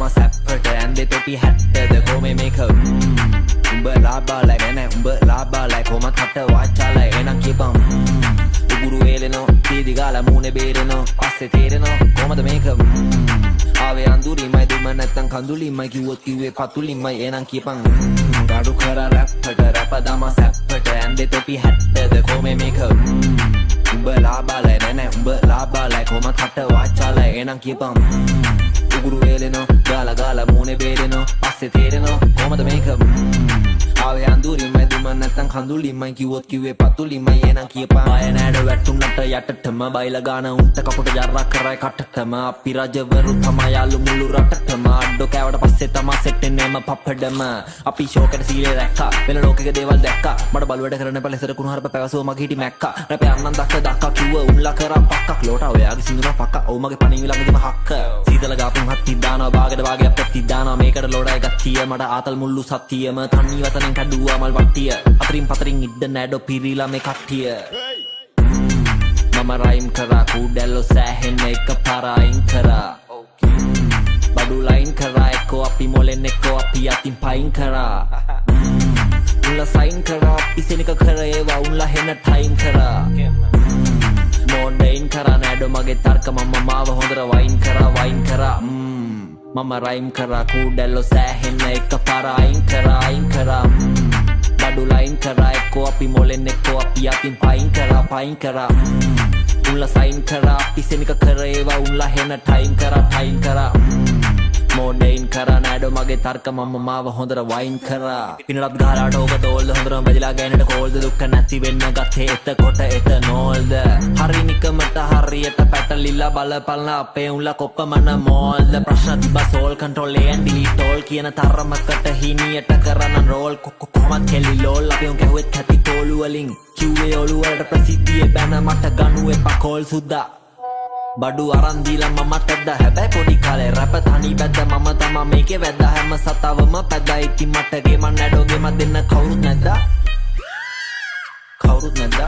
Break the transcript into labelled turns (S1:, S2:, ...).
S1: dama sappata ande topi hattada kome make umba laba like ene umba laba like koma katta wachala enan kipan uguru eleno tidigala mune bereno passe tereno komada make ave anduri mai duma නැත්තම් කඳුලි mai කිව්වොත් කිව්වේ පතුලි mai එනං කියපන් gadu khara rappada rapa dama sappata ande topi hattada kome make umba laba like ene umba laba like koma katta wachala enan kipan uguru eleno gala gala mune bereno passe tereno komada make ave anduri mai duma නැත්තම් කඳුලි mai කිව්වොත් කිව්වේ පතුලි mai එනං කියපන් අය නෑඩ වැටුන්නට යටටම බයිලා ගාන උන්ට කපුට ජරා කරයි කටටම අපි රජවරු තමයි යාළු මුළු රටටම අඩෝ කෑවට පස්සේ තමා සෙට් එන්නේම පප්පඩම අපි ෂෝකට සීලේ රැක්කා වෙන ලෝකෙක දේවල් දැක්කා මට බලුවට කරන්න පැලසර කුණු හරප පැවසුව මගේ හිටි මැක්කා රැපේ අන්නන් දක්ක කිව්ව උන්ලා කරා පක්කක් ලෝට ඔයාගේ සින්දුන පක්ක ඔව් මගේ පණිවි ළඟදිම හක්ක සීතල ගාපුම් හත්ති දානවා බාගට වාගේ අප්පෙත්ති දානවා මේකට ලෝඩයි ගත්තිය මට ආතල් මුල්ලු සත්තියම තන්නි වතනෙන් කැඩුවා මල් වට්ටිය අතරින් පතරින් ඉද්ද නැඩෝ පිරීලා මේ කට්ටිය මම රයිම් කරා කුඩැල්ලෝ සෑහෙන්න එක පාරයින් කරා බඩු ලයින් කරා එක්කෝ අපි මොලෙන් එක්කෝ අපි අතින් පයින් කරා උන්ලා සයින් කරා අපි සෙනක කර ඒවා උන්ලා හෙන ටයිම් කරා මොඩයින් කරා නැඩෝ මගේ තර්ක මම මාව හොඳට වයින් කරා මම රයිම් කරා කුඩැල්ලෝ සෑහෙන්න එක පාරයින් කරා බඩු ලයින් කරා එක්කෝ අපි මොලෙන් එක්කෝ අපි අතින් පයින් කරා උන්ලා සයින් කරා අපි සෙනක කර ඒවා උන්ලා හෙන ටයිම් කරා මොඩයින් කරා නැඩෝ මගේ තර්ක මම මාව හොඳට වයින් කරා පිනලත් ගහලාට ඕක තෝල්ද හොඳටම බැදිලා ගෑනට කෝල්ද දුක්ක නැති වෙන්න ගත්තේ එතකොට එතනෝල්ද හරි නිකමට හරියට පැටලිලා බලපල්න අපේ උන්ලා කොප්පමන මෝල්ද ප්‍රශ්න තිබ්බා soul control A and delete all කියන තරමකට හිනියට කරන රෝල් කොහොමද කෙලි ලෝල් අපි උන් කැහුවෙත් කැටි තෝලු වලින් කිව්වේ ඔලු වලට ප්‍රසිද්ධියේ බැන මට ගනු එපා කෝල් සුද්දා බඩු අරන් දීලා මමට ඇද්ද හැබැයි පොඩි කාලේ රැප තනි බැද්ද මම තමා මේකේ වැද්ද හැම සතාවම පැද්දා ඉතින් මට ගේ මන් නැඩෝගේ මන් දෙන්න කවුරුත් නැද්ද කවුරුත් නැද්ද